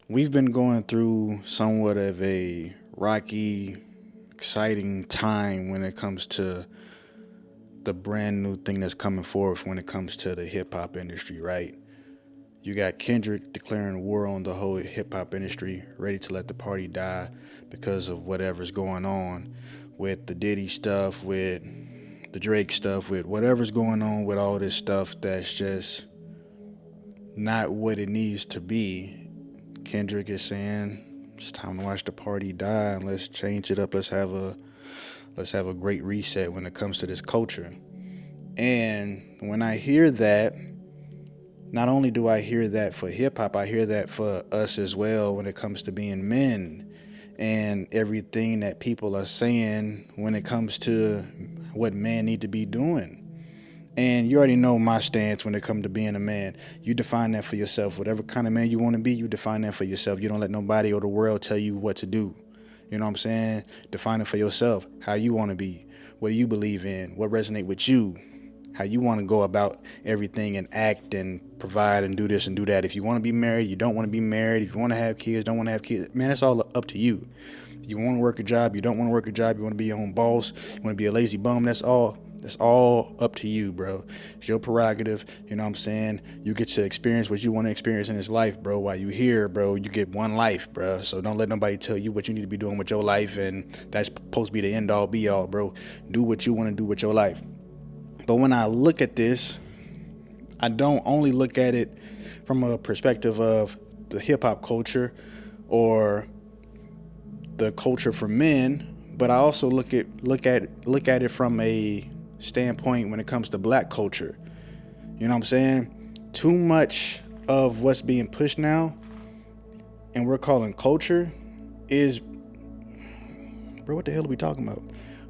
We've been going through somewhat of a rocky, exciting time when it comes to the brand new thing that's coming forth when it comes to the hip hop industry, right? You got Kendrick declaring war on the whole hip hop industry, ready to let the party die because of whatever's going on with the Diddy stuff, with the Drake stuff, with whatever's going on with all this stuff that's just not what it needs to be. Kendrick is saying it's time to watch the party die and let's change it up. Let's have a great reset when it comes to this culture. And when I hear that, not only do I hear that for hip hop, I hear that for us as well when it comes to being men and everything that people are saying when it comes to what men need to be doing. And you already know my stance when it comes to being a man. You define that for yourself. Whatever kind of man you want to be, you define that for yourself. You don't let nobody or the world tell you what to do. You know what I'm saying? Define it for yourself. How you want to be. What do you believe in? What resonate with you? How you want to go about everything and act and provide and do this and do that. If you want to be married, you don't want to be married. If you want to have kids, don't want to have kids. Man, it's all up to you. You want to work a job, you don't want to work a job, you want to be your own boss, you want to be a lazy bum, that's all up to you, bro. It's your prerogative, you know what I'm saying? You get to experience what you want to experience in this life, bro. While you here, bro, you get one life, bro. So don't let nobody tell you what you need to be doing with your life, and that's supposed to be the end all be all, bro. Do what you want to do with your life. But when I look at this, I don't only look at it from a perspective of the hip hop culture or the culture for men, but I also look at it from a standpoint when it comes to black culture. You know what I'm saying? Too much of what's being pushed now and we're calling culture is, bro, what the hell are we talking about?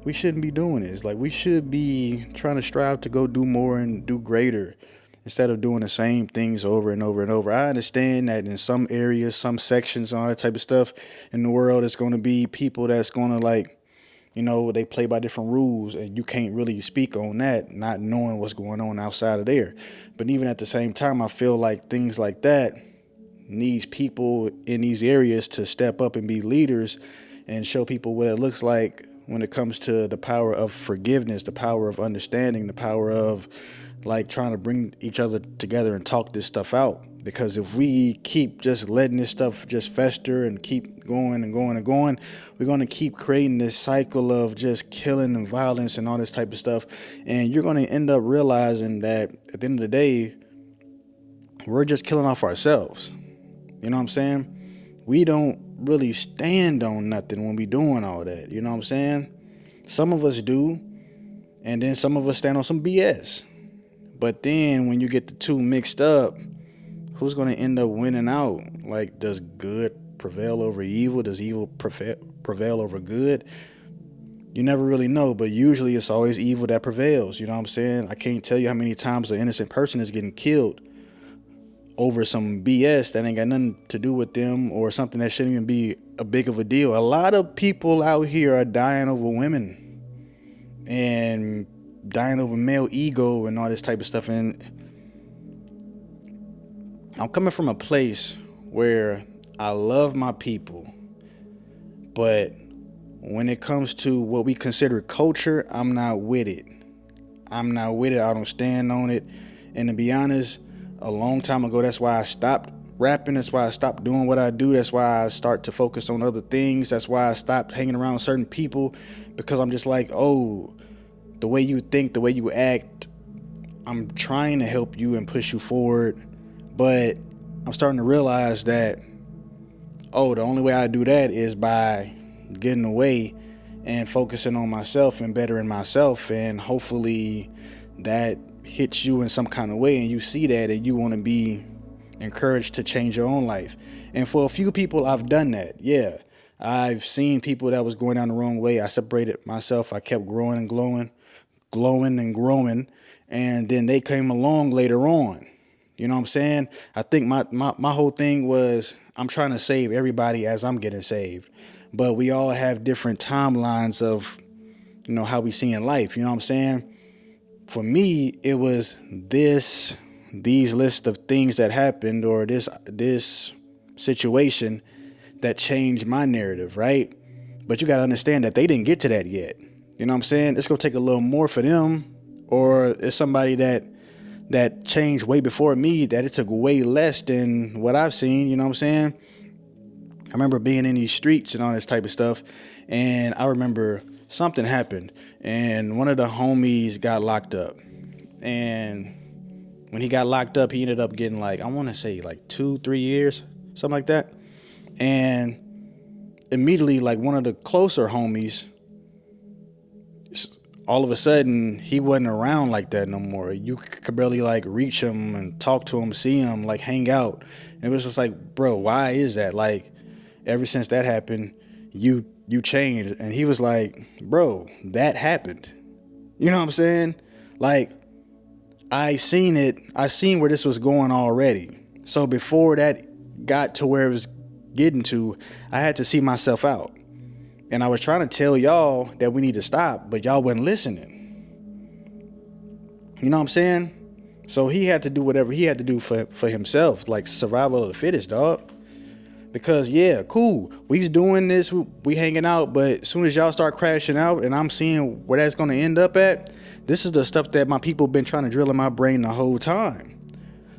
We shouldn't be doing this. Like, we should be trying to strive to go do more and do greater instead of doing the same things over and over and over. I understand that in some areas, some sections, all that type of stuff in the world, it's going to be people that's going to, like, they play by different rules and you can't really speak on that, not knowing what's going on outside of there. But even at the same time, I feel like things like that needs people in these areas to step up and be leaders and show people what it looks like when it comes to the power of forgiveness, the power of understanding, the power of like trying to bring each other together and talk this stuff out. Because if we keep just letting this stuff just fester and keep going and going and going, we're going to keep creating this cycle of just killing and violence and all this type of stuff. And you're going to end up realizing that at the end of the day, we're just killing off ourselves. You know what I'm saying? We don't really stand on nothing when we doing all that. You know what I'm saying? Some of us do, and then some of us stand on some BS. But then when you get the two mixed up, who's going to end up winning out? Like, does good prevail over evil? Does evil prevail over good? You never really know, but usually it's always evil that prevails. You know what I'm saying? I can't tell you how many times an innocent person is getting killed over some BS that ain't got nothing to do with them or something that shouldn't even be a big of a deal. A lot of people out here are dying over women and dying over male ego and all this type of stuff. And I'm coming from a place where I love my people, but when it comes to what we consider culture, I'm not with it. I'm not with it. I don't stand on it. And to be honest, a long time ago, that's why I stopped rapping. That's why I stopped doing what I do. That's why I start to focus on other things. That's why I stopped hanging around certain people, because I'm just like, oh, the way you think, the way you act, I'm trying to help you and push you forward. But I'm starting to realize that, oh, the only way I do that is by getting away and focusing on myself and bettering myself. And hopefully that hits you in some kind of way and you see that and you want to be encouraged to change your own life. And for a few people, I've done that. Yeah, I've seen people that was going down the wrong way. I separated myself. I kept growing and glowing and growing. And then they came along later on. You know what I'm saying? I think my whole thing was I'm trying to save everybody as I'm getting saved. But we all have different timelines of, how we see in life. You know what I'm saying? For me, it was these list of things that happened, or this situation that changed my narrative, right? But you got to understand that they didn't get to that yet. You know what I'm saying? It's going to take a little more for them, or it's somebody that changed way before me that it took way less than what I've seen. You know what I'm saying? I remember being in these streets and all this type of stuff, and I remember something happened, and one of the homies got locked up. And when he got locked up, he ended up getting like, I want to say like 2-3 years, something like that. And immediately, like one of the closer homies, all of a sudden he wasn't around like that no more. You could barely like reach him and talk to him, see him, like hang out. And it was just like, bro, why is that? Like, ever since that happened, you changed. And he was like, bro, that happened. You know what I'm saying? Like, I seen where this was going already. So before that got to where it was getting to, I had to see myself out. And I was trying to tell y'all that we need to stop, but y'all wasn't listening. You know what I'm saying? So he had to do whatever he had to do for himself, like survival of the fittest, dog. Because yeah, cool, we's doing this, we hanging out, but as soon as y'all start crashing out and I'm seeing where that's gonna end up at, this is the stuff that my people been trying to drill in my brain the whole time.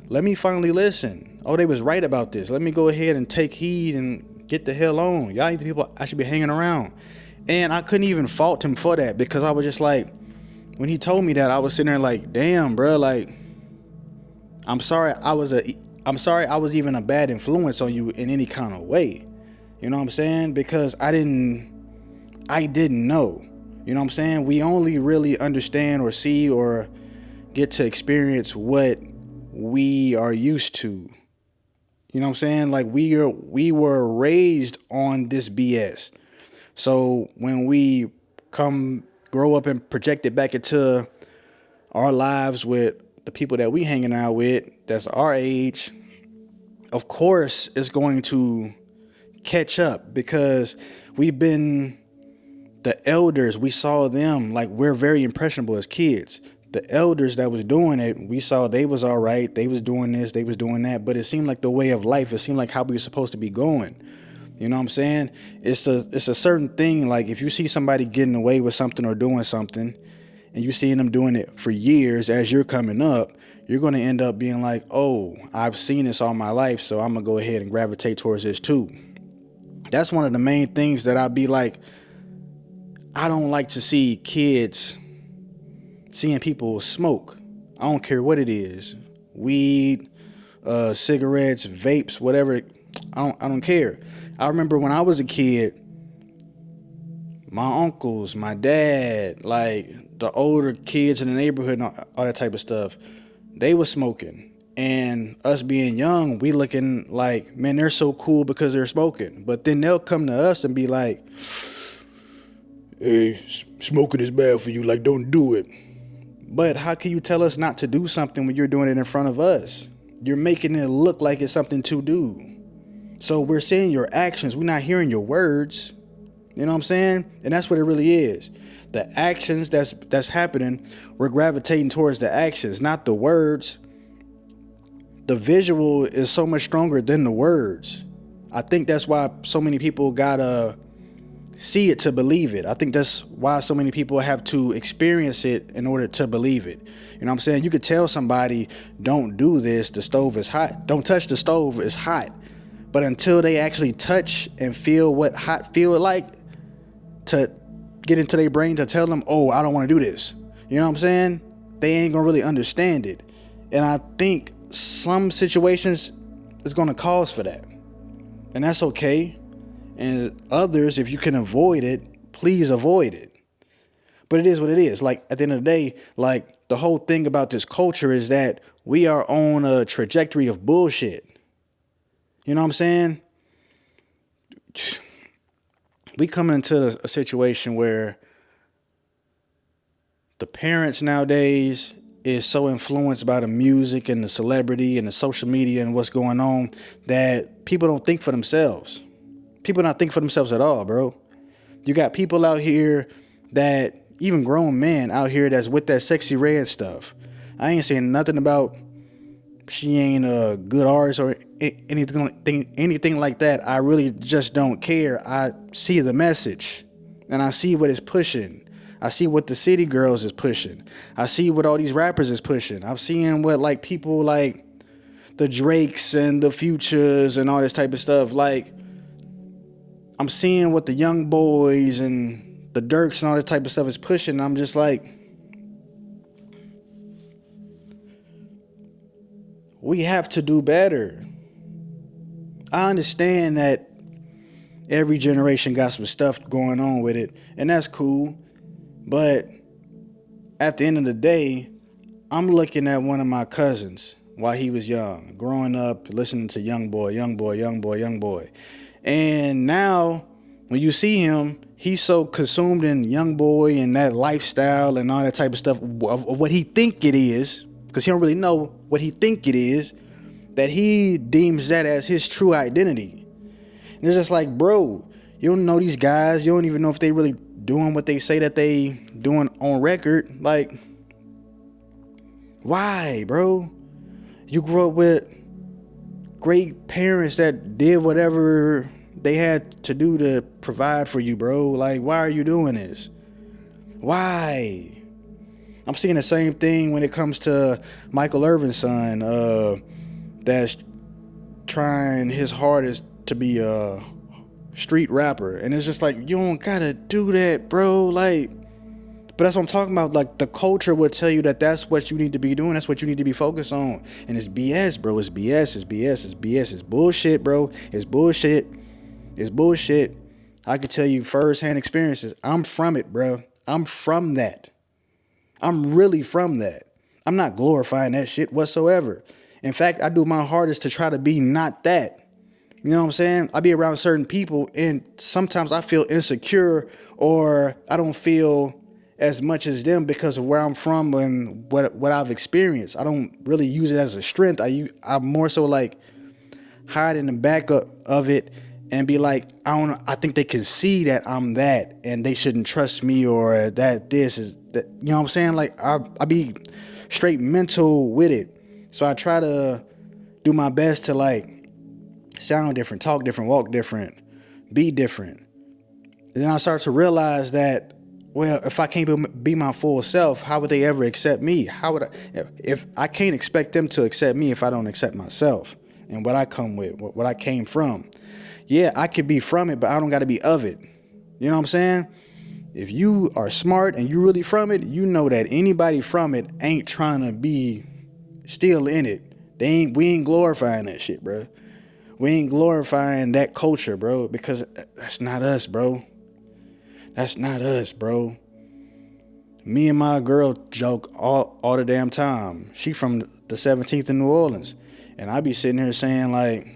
Let me finally listen. Oh, they was right about this. Let me go ahead and take heed and get the hell on. Y'all ain't the people I should be hanging around. And I couldn't even fault him for that, because I was just like, when he told me that, I was sitting there like, damn, bro, like, I'm sorry I was even a bad influence on you in any kind of way. You know what I'm saying? Because I didn't know. You know what I'm saying? We only really understand or see or get to experience what we are used to. You know what I'm saying? Like, we were raised on this BS. So when we grow up and project it back into our lives with the people that we hanging out with, that's our age, of course it's going to catch up, because we've been the elders, we saw them, like, we're very impressionable as kids. The elders that was doing it, we saw they was all right. They was doing this, they was doing that, but it seemed like the way of life. It seemed like how we were supposed to be going. You know what I'm saying? It's a certain thing. Like, if you see somebody getting away with something or doing something, and you seeing them doing it for years as you're coming up, you're going to end up being like, oh, I've seen this all my life, so I'm going to go ahead and gravitate towards this too. That's one of the main things that I'd be like, I don't like to see kids seeing people smoke. I don't care what it is. Weed, cigarettes, vapes, whatever. I don't care. I remember when I was a kid, my uncles, my dad, like the older kids in the neighborhood and all that type of stuff, they were smoking. And us being young, we looking like, man, they're so cool because they're smoking. But then they'll come to us and be like, hey, smoking is bad for you, like, don't do it. But how can you tell us not to do something when you're doing it in front of us? You're making it look like it's something to do. So we're seeing your actions, we're not hearing your words. You know what I'm saying? And that's what it really is. The actions that's happening, we're gravitating towards the actions, not the words. The visual is so much stronger than the words. I think that's why so many people gotta see it to believe it. I think that's why so many people have to experience it in order to believe it. You know what I'm saying? You could tell somebody, don't do this, the stove is hot. Don't touch the stove, it's hot. But until they actually touch and feel what hot feel like, to get into their brain to tell them, oh, I don't want to do this. You know what I'm saying? They ain't gonna really understand it. And I think some situations is gonna cause for that. And that's okay. And others, if you can avoid it, please avoid it. But it is what it is. Like, at the end of the day, like, the whole thing about this culture is that we are on a trajectory of bullshit. You know what I'm saying? We come into a situation where the parents nowadays is so influenced by the music and the celebrity and the social media and what's going on that people don't think for themselves. People not think for themselves at all, bro. You got people out here that, even grown men out here that's with that sexy red stuff. I ain't saying nothing about she ain't a good artist or anything like that. I really just don't care. I see the message, and I see what it's pushing. I see what the City Girls is pushing. I see what all these rappers is pushing. I'm seeing what like people like the Drakes and the Futures and all this type of stuff. Like I'm seeing what the Young Boys and the Dirks and all this type of stuff is pushing. And I'm just like, we have to do better. I understand that every generation got some stuff going on with it, and that's cool. But at the end of the day, I'm looking at one of my cousins while he was young, growing up, listening to Young Boy, Young Boy, Young Boy, Young Boy. And now, when you see him, he's so consumed in Young Boy and that lifestyle and all that type of stuff of what he think it is, because he don't really know what he think it is, that he deems that as his true identity. And it's just like, bro, you don't know these guys. You don't even know if they really doing what they say that they doing on record. Like, why, bro? You grew up with great parents that did whatever they had to do to provide for you, bro. Like, why are you doing this? Why? I'm seeing the same thing when it comes to Michael Irvin's son, that's trying his hardest to be a street rapper. And it's just like, you don't gotta do that, bro. Like, but that's what I'm talking about. Like, the culture would tell you that that's what you need to be doing. That's what you need to be focused on. And it's BS, bro. It's BS. It's BS. It's BS. It's bullshit, bro. It's bullshit. It's bullshit. I can tell you firsthand experiences. I'm from it, bro. I'm from that. I'm really from that. I'm not glorifying that shit whatsoever. In fact, I do my hardest to try to be not that. You know what I'm saying? I be around certain people and sometimes I feel insecure or I don't feel as much as them because of where I'm from and what I've experienced. I don't really use it as a strength. I'm more so like hide in the back of it and be like, I think they can see that I'm that and they shouldn't trust me or that this is that. You know what I'm saying? Like I be straight mental with it. So I try to do my best to like sound different, talk different, walk different, be different. And then I start to realize that, well, if I can't be my full self, how would they ever accept me? How would if I can't expect them to accept me if I don't accept myself and what I come with, what I came from? Yeah, I could be from it, but I don't got to be of it. You know what I'm saying? If you are smart and you really from it, you know that anybody from it ain't trying to be still in it. We ain't glorifying that shit, bro. We ain't glorifying that culture, bro, because that's not us, bro. That's not us, bro. Me and my girl joke all the damn time. She from the 17th in New Orleans. And I be sitting here saying like,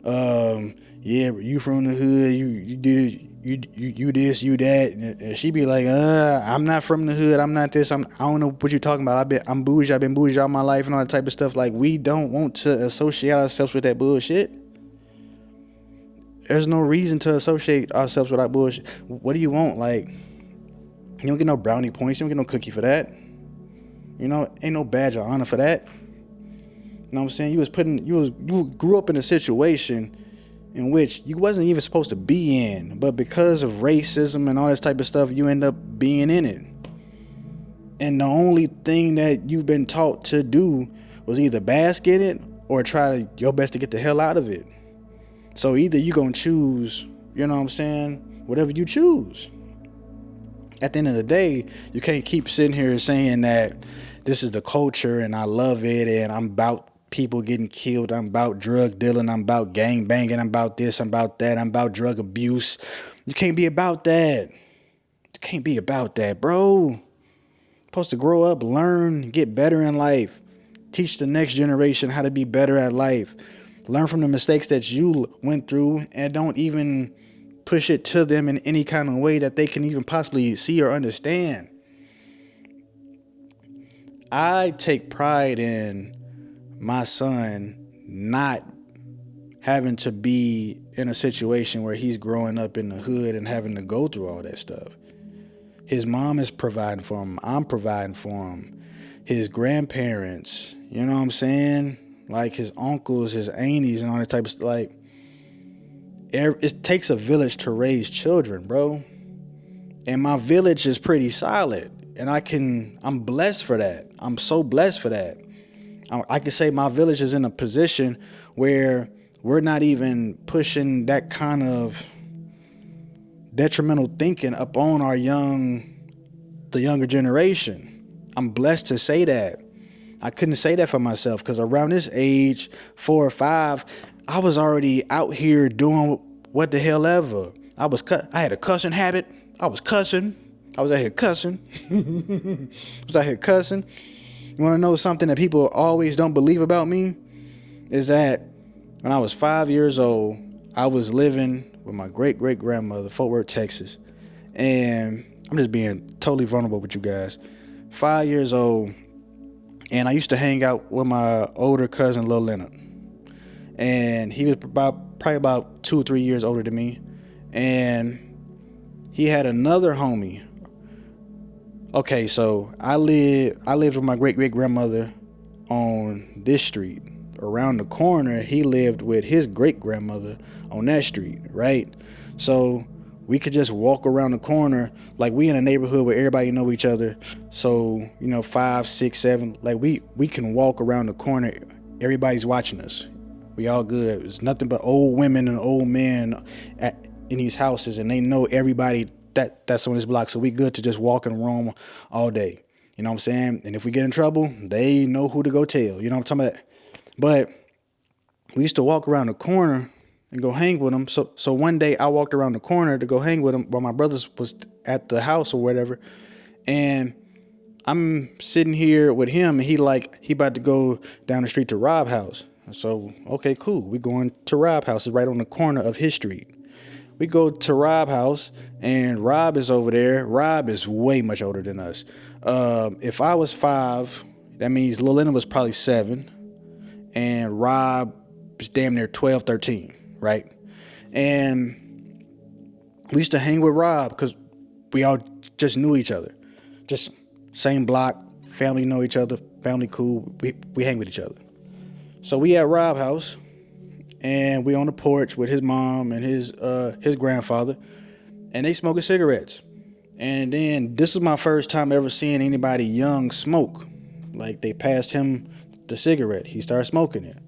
yeah, you from the hood, you did you this, you that. And she be like, I'm not from the hood, I'm not this, I don't know what you're talking about. I'm bougie, I've been bougie all my life and all that type of stuff. Like, we don't want to associate ourselves with that bullshit. There's no reason to associate ourselves with that bullshit. What do you want? Like, you don't get no brownie points. You don't get no cookie for that. You know, ain't no badge of honor for that. You know what I'm saying? You grew up in a situation in which you wasn't even supposed to be in, but because of racism and all this type of stuff, you end up being in it. And the only thing that you've been taught to do was either bask in it or try your best to get the hell out of it. So either you're going to choose, you know what I'm saying, whatever you choose. At the end of the day, you can't keep sitting here saying that this is the culture and I love it and I'm about people getting killed, I'm about drug dealing, I'm about gang banging, I'm about this, I'm about that, I'm about drug abuse. You can't be about that. You can't be about that, bro. You're supposed to grow up, learn, get better in life. Teach the next generation how to be better at life. Learn from the mistakes that you went through and don't even push it to them in any kind of way that they can even possibly see or understand. I take pride in my son not having to be in a situation where he's growing up in the hood and having to go through all that stuff. His mom is providing for him. I'm providing for him. His grandparents, you know what I'm saying? like his uncles, his aunties, and all that type of stuff. Like, it takes a village to raise children, bro. And my village is pretty solid. And I'm blessed for that. I'm so blessed for that. I can say my village is in a position where we're not even pushing that kind of detrimental thinking up on the younger generation. I'm blessed to say that. I couldn't say that for myself because around this age, 4 or 5, I was already out here doing what the hell ever. I had a cussing habit. I was cussing. I was out here cussing. You want to know something that people always don't believe about me? Is that when I was 5 years old, I was living with my great-great-grandmother, Fort Worth, Texas. And I'm just being totally vulnerable with you guys. 5 years old, and I used to hang out with my older cousin, Lil Leonard. And he was probably about 2 or 3 years older than me. And he had another homie. Okay, so I lived with my great-great-grandmother on this street. Around the corner, he lived with his great-grandmother on that street, right? So we could just walk around the corner, like we in a neighborhood where everybody know each other. So, 5, 6, 7, like we can walk around the corner. Everybody's watching us. We all good. It's nothing but old women and old men in these houses, and they know everybody that's on this block. So we good to just walk and roam all day. You know what I'm saying? And if we get in trouble, they know who to go tell. You know what I'm talking about? But we used to walk around the corner and go hang with them. So one day I walked around the corner to go hang with them while my brothers was at the house or whatever. And I'm sitting here with him, and he about to go down the street to Rob house. So, okay, cool. We going to Rob house. It's right on the corner of his street. We go to Rob house, and Rob is over there. Rob is way much older than us. If I was 5, that means Lil Leonard was probably 7, and Rob was damn near 12, 13, right? And we used to hang with Rob because we all just knew each other. Just same block, family know each other, family cool. We hang with each other. So we at Rob house. And we on the porch with his mom and his grandfather, and they smoking cigarettes. And then this was my first time ever seeing anybody young smoke. Like, they passed him the cigarette. He started smoking it.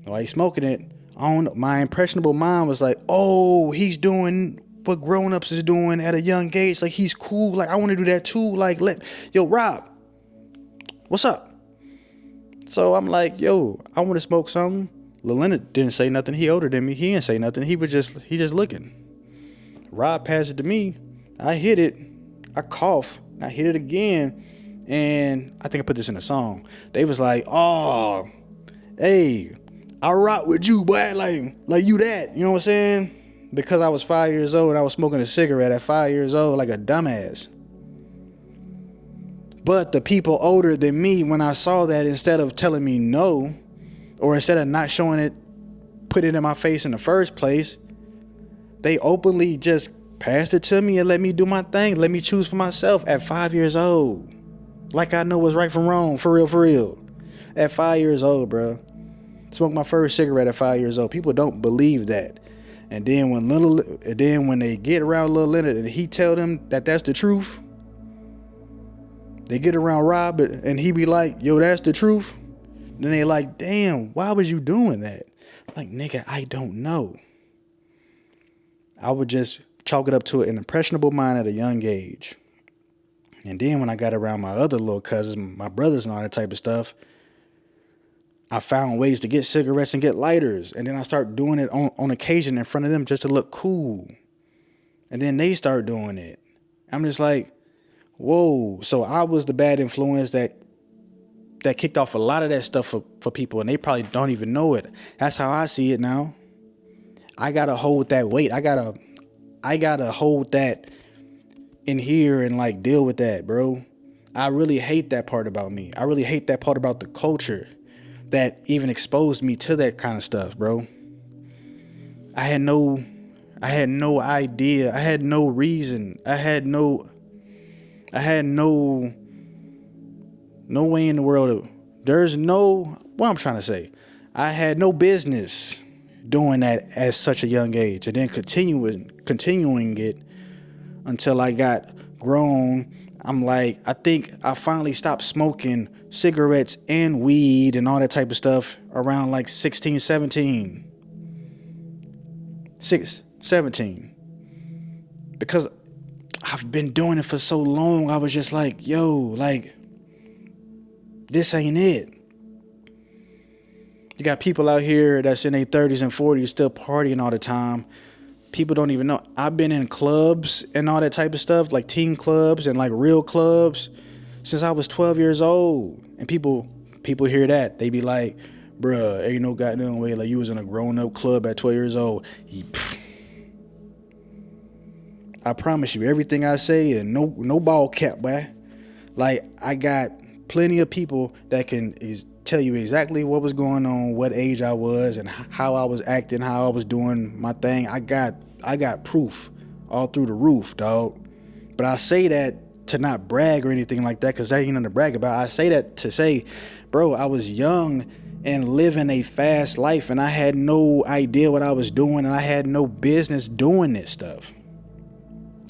While he's smoking it, I don't know, my impressionable mind was like, oh, he's doing what grown-ups is doing at a young age. Like, he's cool. Like, I want to do that too. Like, yo, Rob, what's up? So I'm like, yo, I want to smoke something. Lil Leonard didn't say nothing. He older than me. He didn't say nothing. He just looking. Rob passed it to me. I hit it. I cough. I hit it again. And I think I put this in a song. They was like, oh, hey, I rock with you, boy. Like you that. You know what I'm saying? Because I was 5 years old and I was smoking a cigarette at 5 years old like a dumbass. But the people older than me, when I saw that, instead of telling me no, or instead of not showing it, put it in my face in the first place, they openly just passed it to me and let me do my thing. Let me choose for myself at 5 years old. Like I know what's right from wrong, for real. At 5 years old, bro. Smoked my first cigarette at 5 years old. People don't believe that. And then when they get around Lil Leonard and he tell them that that's the truth, they get around Rob and he be like, yo, that's the truth. Then they like, damn, why was you doing that? Like, nigga, I don't know. I would just chalk it up to an impressionable mind at a young age. And then when I got around my other little cousins, my brothers and all that type of stuff, I found ways to get cigarettes and get lighters. And then I start doing it on occasion in front of them just to look cool. And then they start doing it. I'm just like, whoa. So I was the bad influence that kicked off a lot of that stuff for people, and they probably don't even know it. That's how I see it now. I gotta hold that weight. I gotta hold that in here and like deal with that, bro. I really hate that part about me. I really hate that part about the culture that even exposed me to that kind of stuff, bro. I had no idea. I had no reason. I had no way in the world. There's no what I'm trying to say, I had no business doing that at such a young age, and then continuing it until I got grown. I'm like, I think I finally stopped smoking cigarettes and weed and all that type of stuff around like 16, 17. 17. Because I've been doing it for so long, I was just like, yo, like, this ain't it. You got people out here that's in their 30s and 40s still partying all the time. People don't even know. I've been in clubs and all that type of stuff, like teen clubs and like real clubs, since I was 12 years old. And people hear that. They be like, bruh, ain't no goddamn way like you was in a grown-up club at 12 years old. I promise you, everything I say, and no ball cap, boy. Like, I got plenty of people that can tell you exactly what was going on, what age I was, and how I was acting, how I was doing my thing. I got proof all through the roof, dog. But I say that to not brag or anything like that, because that ain't nothing to brag about. I say that to say, bro, I was young and living a fast life, and I had no idea what I was doing, and I had no business doing this stuff.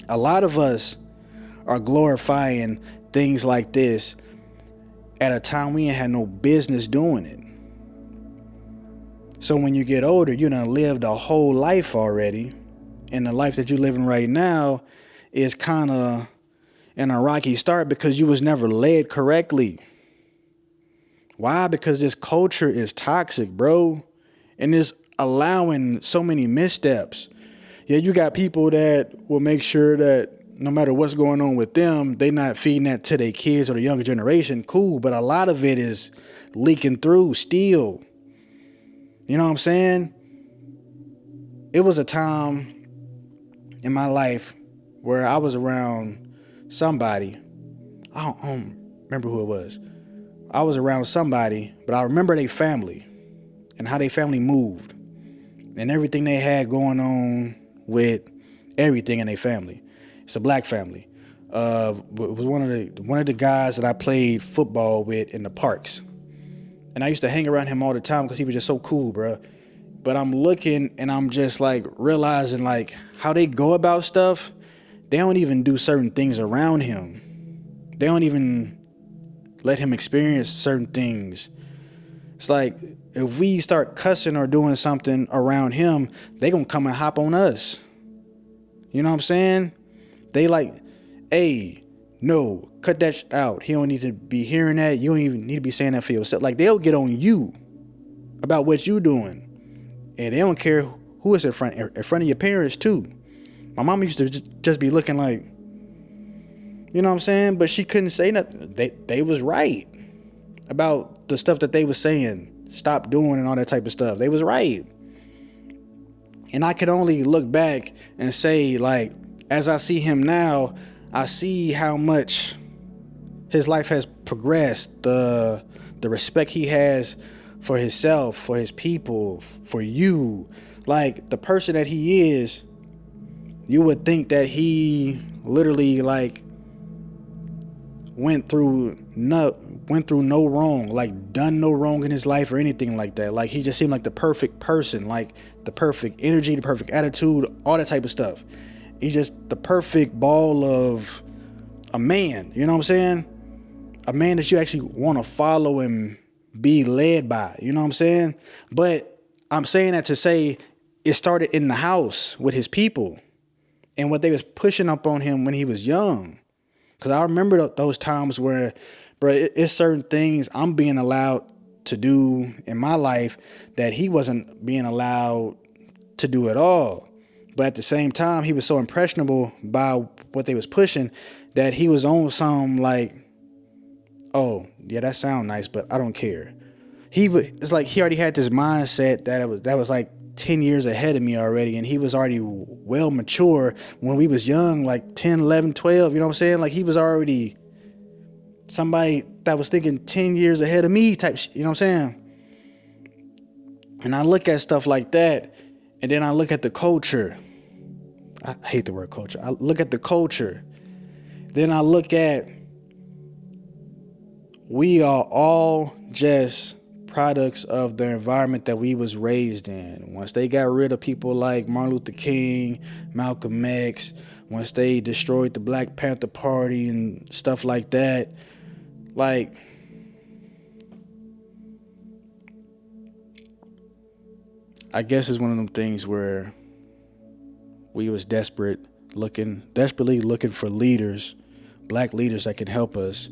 A lot of us are glorifying things like this at a time we ain't had no business doing it. So when you get older, you done lived a whole life already, and the life that you're living right now is kind of in a rocky start because you was never led correctly. Why? Because this culture is toxic, bro, and it's allowing so many missteps. Yeah, you got people that will make sure that no matter what's going on with them, they not feeding that to their kids or the younger generation. Cool, but a lot of it is leaking through still. You know what I'm saying? It was a time in my life where I was around somebody. I don't remember who it was. I was around somebody, but I remember their family and how their family moved and everything they had going on with everything in their family. It's a black family. It was one of the guys that I played football with in the parks, and I used to hang around him all the time because he was just so cool, bro. But I'm looking and I'm just like realizing like how they go about stuff. They don't even do certain things around him. They don't even let him experience certain things. It's like if we start cussing or doing something around him, they gonna come and hop on us. You know what I'm saying? They like, hey, no, cut that out. He don't need to be hearing that. You don't even need to be saying that for yourself. Like, they'll get on you about what you doing. And they don't care who is in front of your parents too. My mom used to just be looking like, you know what I'm saying? But she couldn't say nothing. They was right about the stuff that they was saying, stop doing and all that type of stuff. They was right. And I could only look back and say, like, as I see him now, I see how much his life has progressed, the respect he has for himself, for his people, for you. Like, the person that he is, you would think that he literally like went through no wrong, like done no wrong in his life or anything like that. Like, he just seemed like the perfect person, like the perfect energy, the perfect attitude, all that type of stuff. He's just the perfect ball of a man, you know what I'm saying? A man that you actually want to follow and be led by, you know what I'm saying? But I'm saying that to say it started in the house with his people and what they was pushing up on him when he was young. Because I remember those times where, bro, it's certain things I'm being allowed to do in my life that he wasn't being allowed to do at all. But at the same time, he was so impressionable by what they was pushing that he was on some like, oh, yeah, that sound nice, but I don't care. It's like he already had this mindset that was like 10 years ahead of me already, and he was already well mature when we was young, like 10, 11, 12, you know what I'm saying? Like, he was already somebody that was thinking 10 years ahead of me type shit, you know what I'm saying? And I look at stuff like that, and then I look at the culture. I hate the word culture. I look at the culture. Then I look at, we are all just products of the environment that we was raised in. Once they got rid of people like Martin Luther King, Malcolm X, once they destroyed the Black Panther Party and stuff like that, like, I guess it's one of them things where we was desperately looking for leaders, black leaders that can help us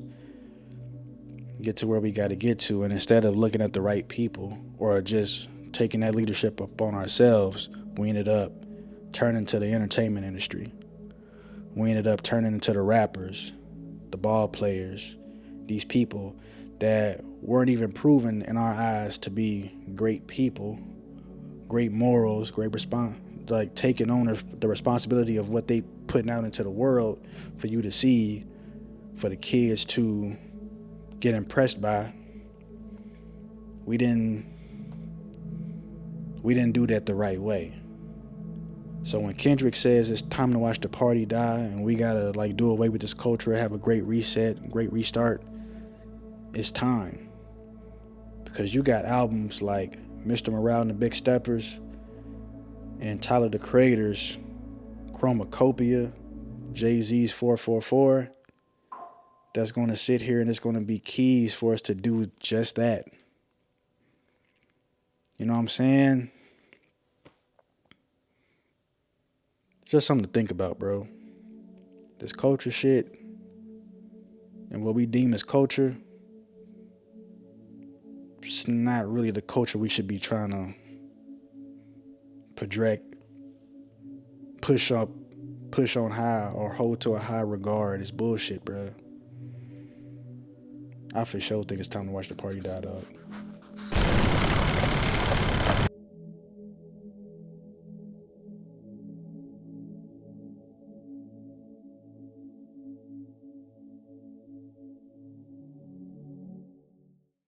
get to where we got to get to. And instead of looking at the right people or just taking that leadership up on ourselves, we ended up turning to the entertainment industry. We ended up turning into the rappers, the ball players, these people that weren't even proven in our eyes to be great people, great morals, like taking on the responsibility of what they putting out into the world for you to see, for the kids to get impressed by. We didn't do that the right way. So when Kendrick says it's time to watch the party die and we gotta like do away with this culture, have a great reset, great restart, it's time. Because you got albums like Mr. Morale and the Big Steppers and Tyler the Creator's Chromacopia, Jay-Z's 444, that's going to sit here and it's going to be keys for us to do just that. You know what I'm saying? Just something to think about, bro. This culture shit and what we deem as culture, it's not really the culture we should be trying to project, push on high or hold to a high regard. It's bullshit, bro. I for sure think it's time to watch the party die, dog.